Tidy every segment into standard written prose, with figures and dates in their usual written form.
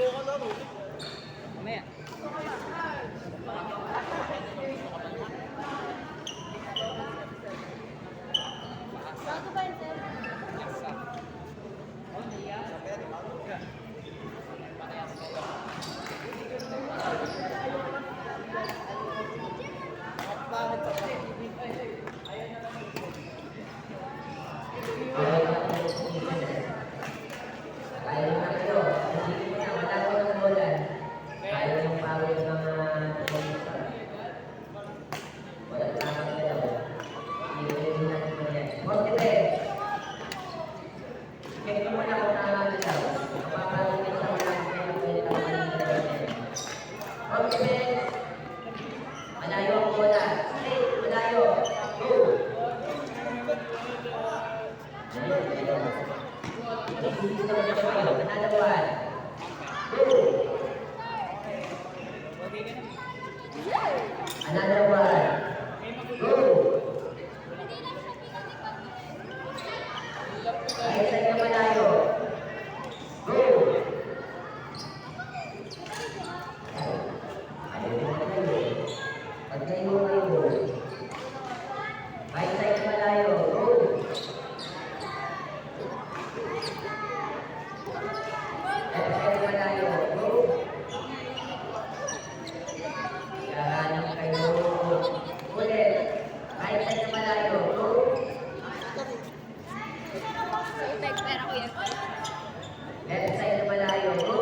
Mamaya. Bago ba yun, sir? Oh, niya. Ayaw na kayo. Hindi mo na matagaw ng bolan. Ayaw yung pawin ng komunista. Wala na kayo. Hindi mo natin mo yan. Motive. Check mo muna kung tama nila. Kapapawin ka sa wala kayo ng pwede na manilagay. Motive. Malayo ang bola. Hey, malayo. Go. Hindi na maganda kayo. Panalawan. Go. Another one. Go. Kahit saan ka malayo. Go. Ayaw din na kayo. Pag kayo kayo. Kahit saan ka malayo. Go. Kahit saan ka malayo. Go. Kahanap kayo. Ulit. Kahit saan ka malayo. Go. Perfect, pero kuya. Left side na malayo. Go!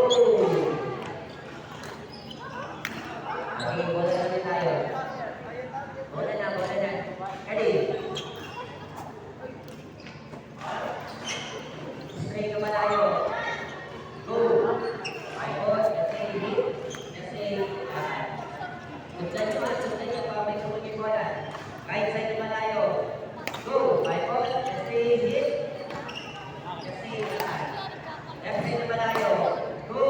Okay, bola na rin tayo. Bola na, bola na. Ready? Straight na malayo. Go! Ayos, kasi hit. Kasi sundan nyo pa may sumunod yung bola. Right side na malayo. Go! Ayos, kasi hit. Kasi left side na malayo. Go!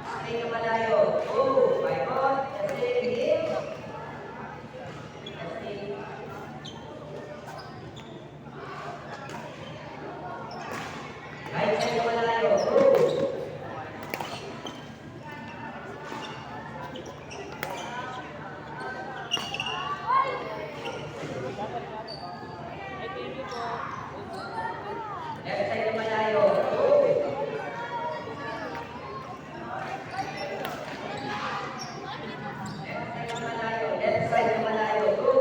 Straight na malayo. Go! Ayos, kasi hit. Kasi right side na malayo. Go! Ay, thank you po. Left side na malayo. Go! Left side na malayo. Left side na malayo. Go!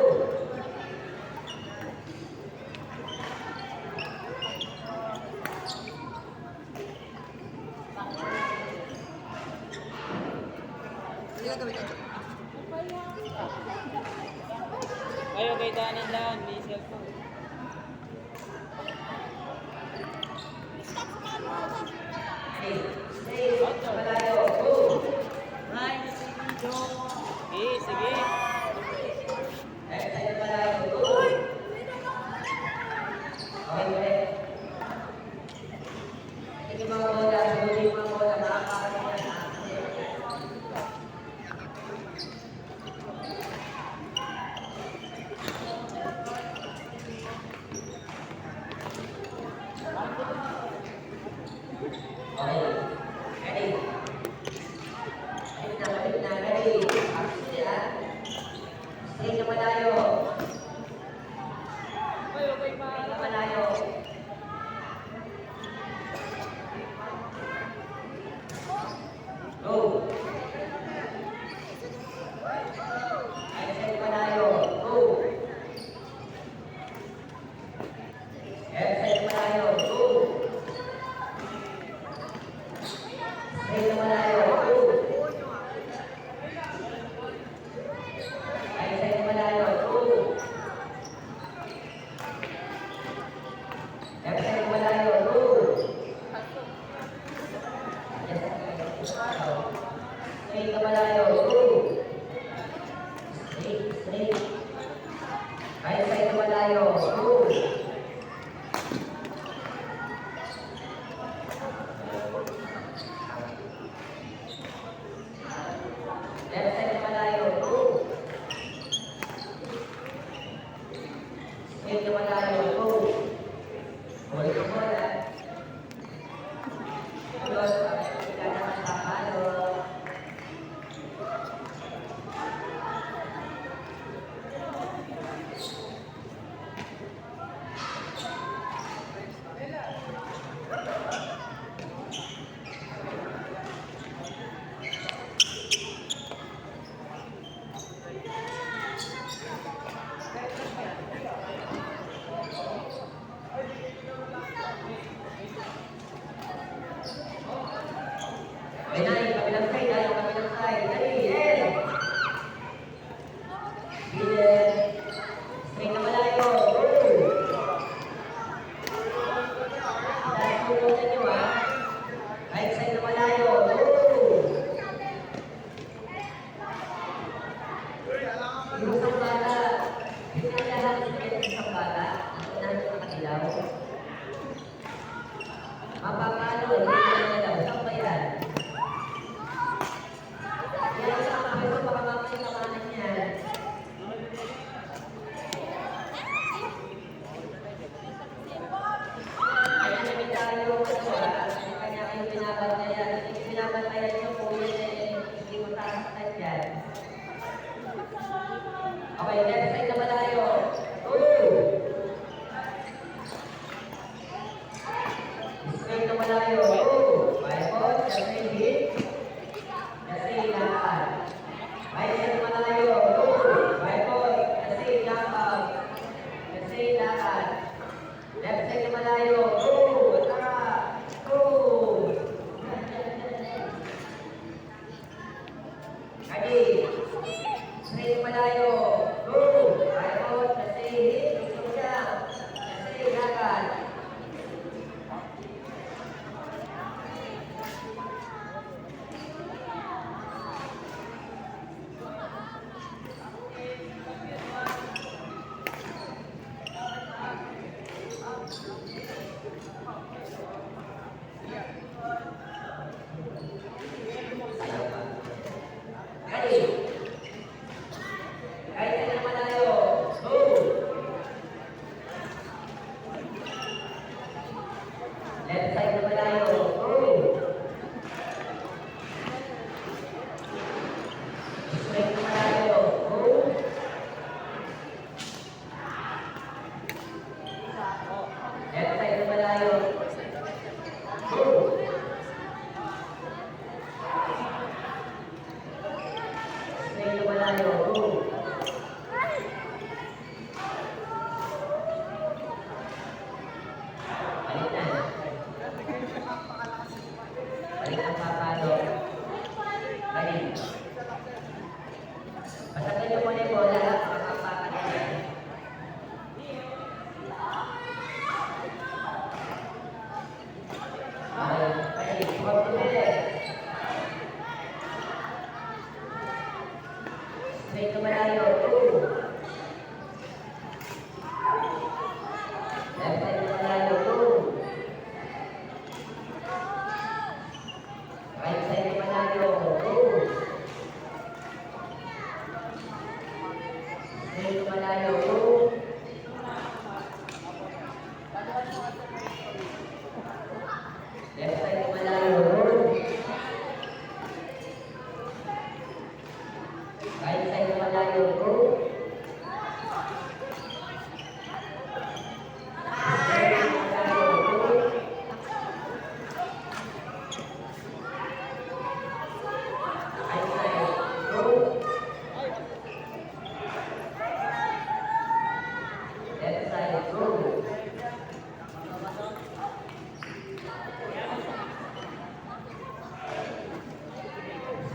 Kayo kay Danin lang, may cellphone. Hey, stay na malayo. Go! Right, sige. Okay, sige. Left side na malayo. Go! Okay, ulit. Ito yung mga bola. Ito yung mga bola. Makakakaroon yan. Okay. Ready? Balik na. Ready? Action ya. Straight na malayo. Kayo kay Straight na malayo. Go. Right side malayo. Go. Left side malayo. Go. Straight na malayo. Go. Right side malayo. Go. malayo. Go. Paikot. Kasi hit. Kasi lakad. Right side malayo. Go. Paikot. Kasi jump out. Kasi lakad. Left side malayo. Go. Tara. Go. Ready. Straight malayo. Go. Paikot. Kasi hit. Kasi lakad. Ready? Right side malayo. Go. Left side malayo. Go. Straight malayo. Go. Left side malayo. Go. Straight malayo. Go. Balik na. Balik ang papalo. Ready? Pasagay niyo muna yung bola. Makapapakan na yan. Okay. Ready? 40 minutes. Straight to malayo. Go. Left side to malayo. Go. Right side to malayo. Go. Straight to malayo. Go. Left side to malayo. Go. Right side to malayo. Go. Straight to malayo. Go. Right side. Go. Left side. Go.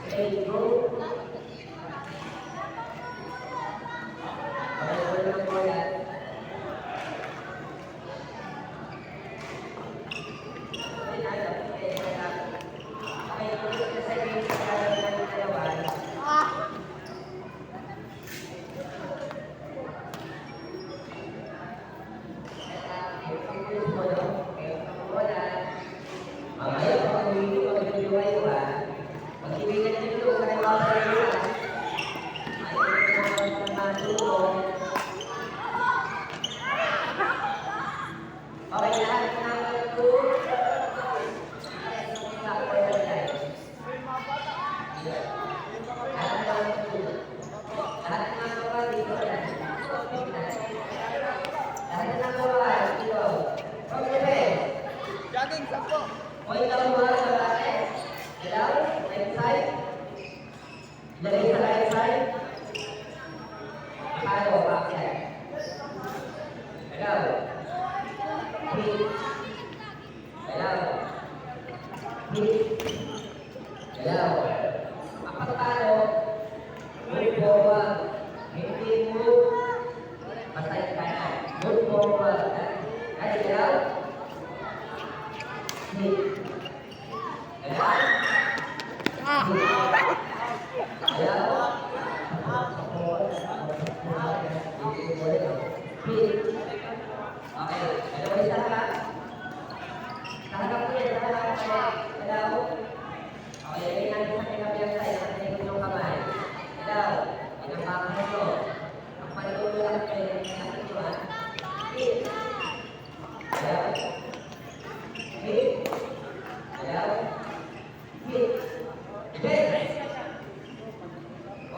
Straight. Go. Okay, wala ng bola. Okay, tuloy ka sa game sa kalaban ng dalawa. Mamaya, pag uwi nyo, mag-enjoy ba? Mag-iwigan nyo ito, kaya mga kayo. Ayaw nyo mga matulong. Okay, lahat ng number 2. Lahat ng number 1 dito. Lahat ng number 1 dito. Okay, Jogging, sakto. point lang muna sa back. Ilaw, right side. Ilagay sa right side. Palo, back side. Ilaw. Hit. Ilaw. Hit. Ilaw. Kapag palo, move forward. Hindi move. Pasay kanan. Move forward. Ay, ilaw. Hit. Ilaw.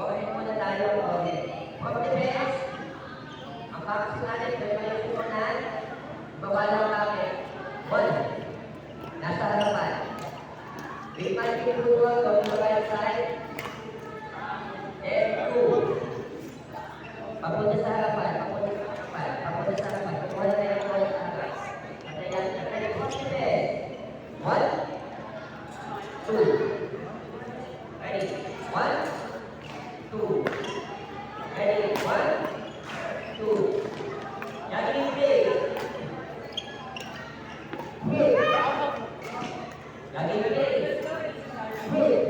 Okay, muna tayo. Okay. For defense, ang practice natin, pwede kayo punan, baba lang natin. 1. Nasa marking football, go to the right side. F2. Papunta sa harapan, papunta sa harapan, papunta sa harapan. Kukuha na tayo ng bola sa harapan. Patayan na tayo. Confident. 1, 2. Ready? 1, 2. Ready? 1, 2. Jogging play. Hit. Jogging play. Hit.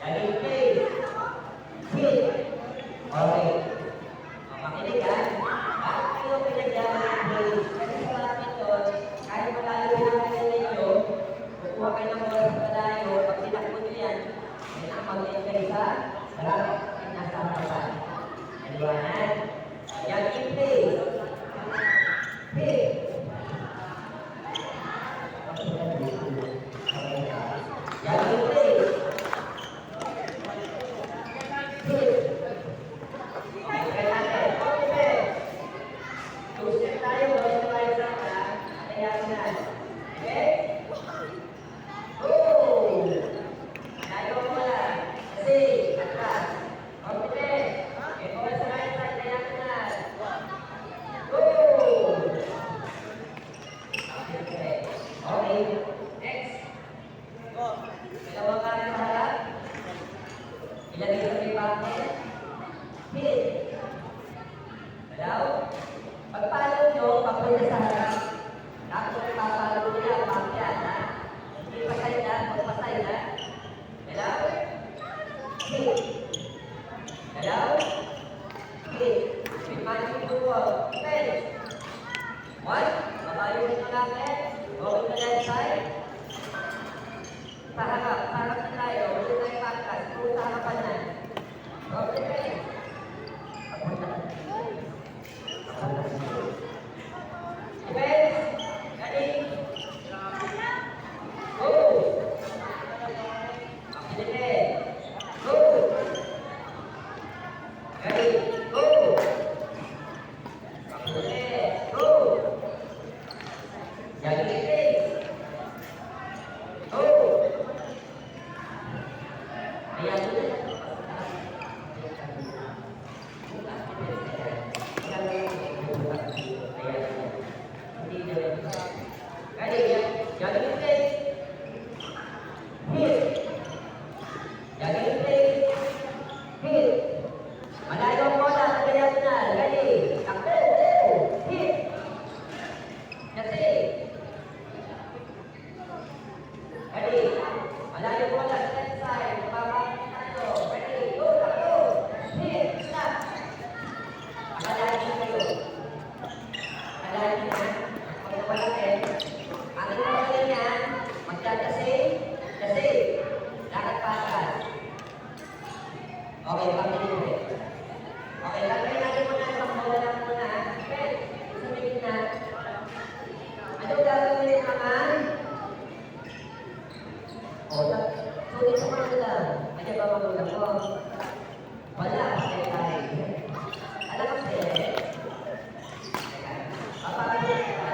Jogging play. Hit. Okay. Makinig ha. Bakit kayo pinagyaman ng play? Kasi sa badminton, kahit malayo yung kanya ninyo, kukuha kayo ng bola sa malayo, pag tinakbo nyo yan, may nakapag-in kayo sa harap at nasa harapan. Aliwanan. Jogging play. Hit. Jogging play. Hit. Okay, try natin. Okay. Tusin tayo, gawin sa right side, ha? Atayan na. Okay? Go! Tayo mo na. Kasi, atras. Confident. Okay, gawin sa right side, atayan na. Go! Okay. Okay. Next. Dalawang kanan sa harap. Ilagay sa may pocket. Hit. Dalaw. Pagpalo nyo, papunta sa harap. Tapos ipapalo nyo yan, bakyan, ha? Hindi pasay na, magpasay na. Dalaw. Hit. Dalaw. Hit. May magic football. Defense. 1. Babayo nyo natin. Going to left side. Sa harap na tayo. Ulit tayo pakas. Puro sa harapan na. Okay, defense. Defense. Ready. Go. Defense. Go. Ready. Go. Defense. Go. Jogging play. Go. Ayan. Ready? Jogging play. Hit. Jogging play. Hit. Malayo ang bola sa diagonal. Ready? Takbo. Hit. Kasi. Ready? Malayo bola sa left side. Babalik tayo. Ready? Go, takbo. Hit. Stop. Akalain kayo. Akalain na. Pagkapalaki. Ang inuwalan niya, magdadasi. Kasi. Lakad pakas. Okay, pag-inuwi. Okay, lagay natin muna ang bola lang muna. Okay, sa may gitna. Ano gagawin naman? O, sulit sa mga lang. Ano ba magulang ko? Wala, kasi tayo. Alam kasi, papagod ka.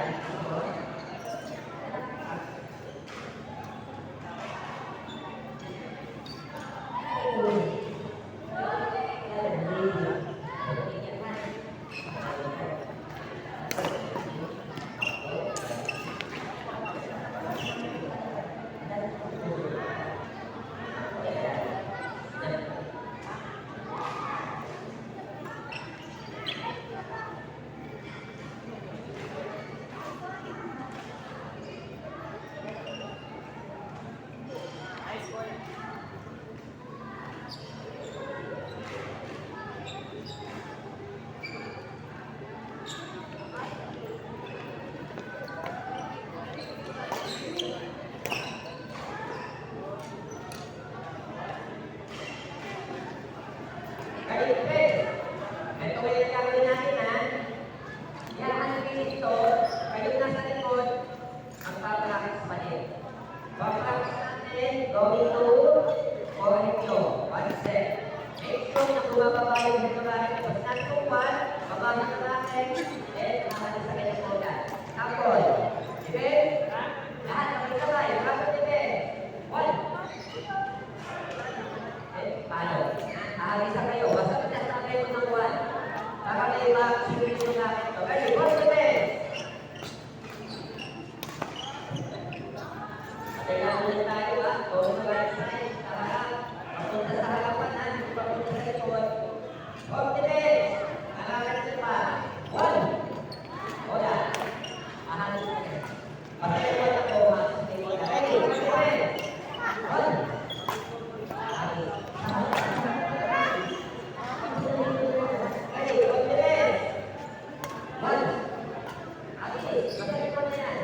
Mabilis. Magaling mo na yan.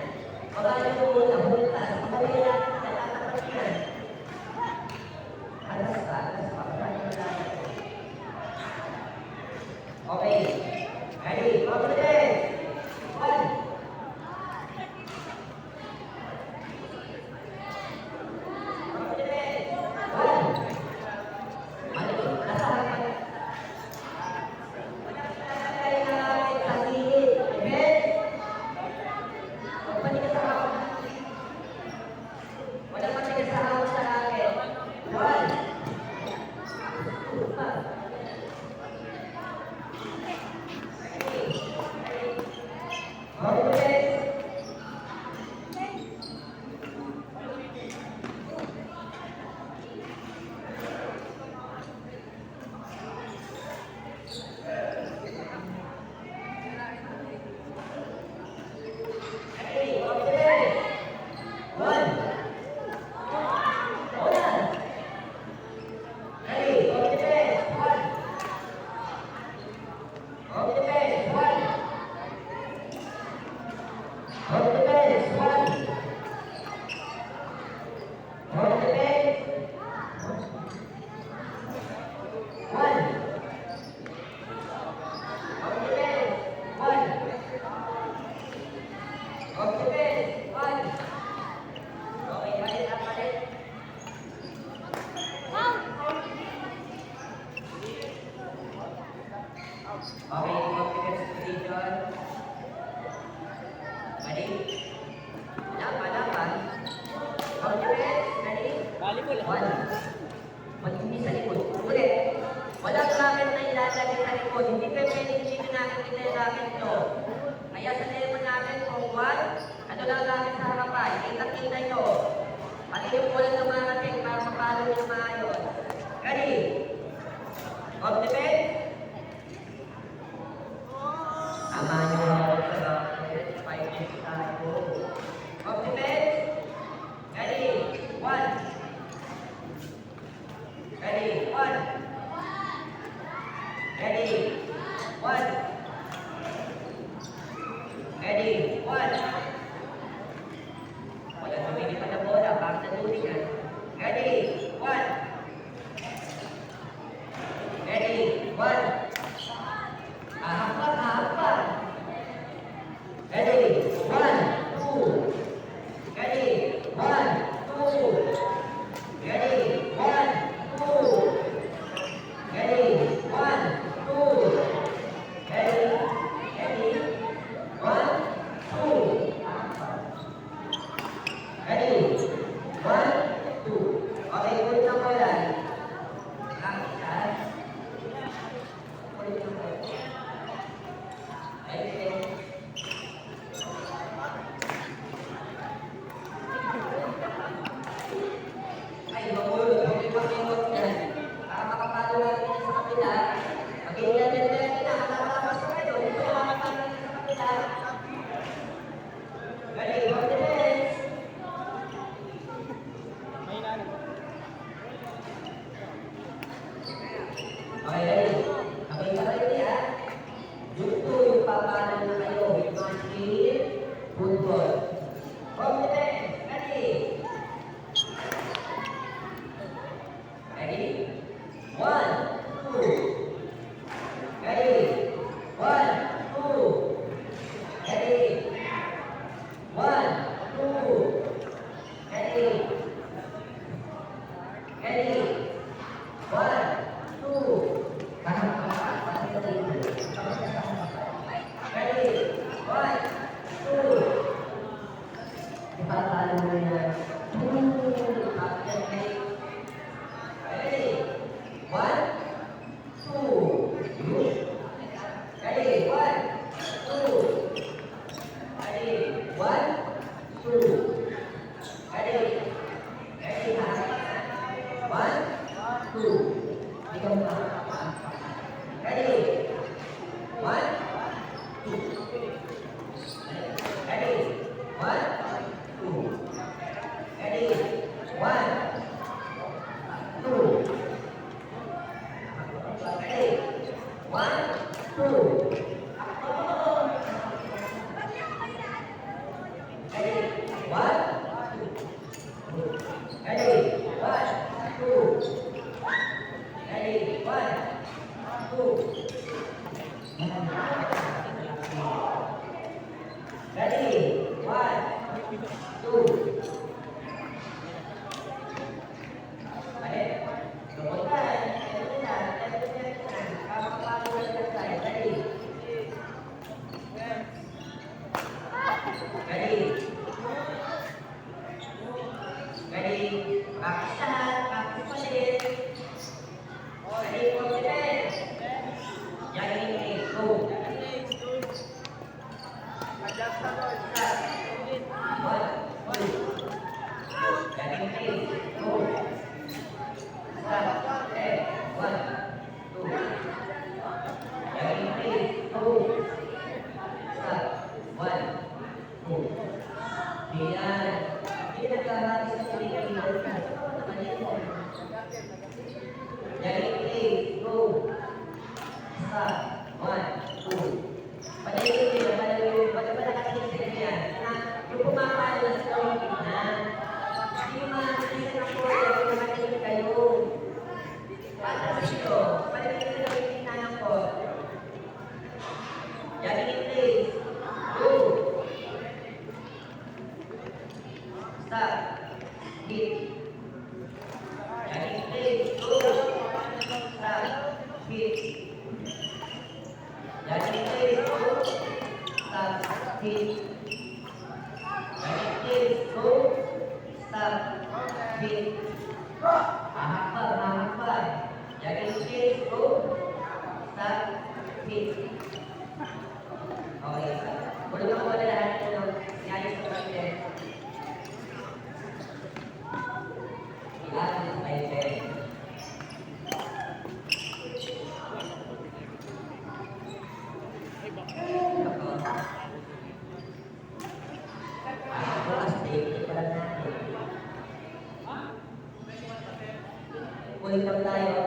Magaling mo muna. Bulitas. Magaling natin na tatapat yan. Alas ka. Alas ka. Magaling mo na. Okay. Ready? Mabilis. One. Okay, confidence position. Ready? Lapan. Confidence. Ready? Volleyball. One. Hindi sa likod. Ulit. Walang racket na ilalagay sa likod. Hindi kayo pwedeng chino natin kita yung racket nyo. Kaya sanayin mo natin kung one, ano lang racket sa harapan. Kita nyo. Pati yung ulan ng mga racket para mapalo nyo maayos. Ready? Confidence. Tama nyo ako sa rocket. 5 minutes tayo. Confidence. Ready? One. Ready? One. Ready? One. Ready? One. Wala tumingin pa na bola. Bakit na duling yan? Ready? One. Ready? One. Ahapa. Ready? One, two. Ready? One, two. Ready? One, two. Ready? One, two. Ready? Ready? One, two. Ready? One, two. Okay, ulit na ko yan. Isa. Ulit na ko. Okay. Ay, mahulog. Huwag makimot yan. Para makapalo natin sa kapila. Mag-iingat na nakakalapas na kayo. Dito yung makapalo natin sa kapila. Ready? Confidence. May nano. Okay, ready? Okay, sabay niya. Dito yung papalan na kayo. With one speed. Football. Confidence. Ready? Ready? One, two. Ready? One, two. Ready? One, two. Ready? Ready? One, two. Ready? One, two. Ipatalo mo yan. Ready? One, two. Ready? One, two. Ready? One, two. Ready? Ready ha? One, two. Ikaw na. Ready? One, two. Ready? One, two. Ready? One, two. Ready? One, two. 2. Balik. Lumutan. Lumutan. Lumutan. Kapapalo na sa side. Ready. Ready. Ready. Practice lahat. Practice ulit. Ready. Confident. Jogging legs. Go. Start. 1, 2. Jogging legs. Go. Start. 1, 2. Jogging legs. Go. Start. 1, 2. Diyan. Hindi nagkahati sa Pilipinas. Jogging legs. Go. Start. 1, 2. Padayin nyo, padayin nyo. Pag nakakita sa ganyan, yung pumapalo sa tawang gitna, hindi yung mga nakita ng koya, yung nakakita kayo. Para sa ito, padayin nyo na yung gitna ng ko. Jogging in place. Go. Stop. Hit. Jogging in place. Go. Stop. Hit. Jogging in place. Go. Stop. Hit. Jogging in place. Go. Stop. Hit. Mahakbang. Jogging in place. Go. Stop. Hit. Okay. Tulungan ko na lahat ito. Iayos ko kasi. I-add my bed. Bukas date pa lang natin. Ulit lang tayo.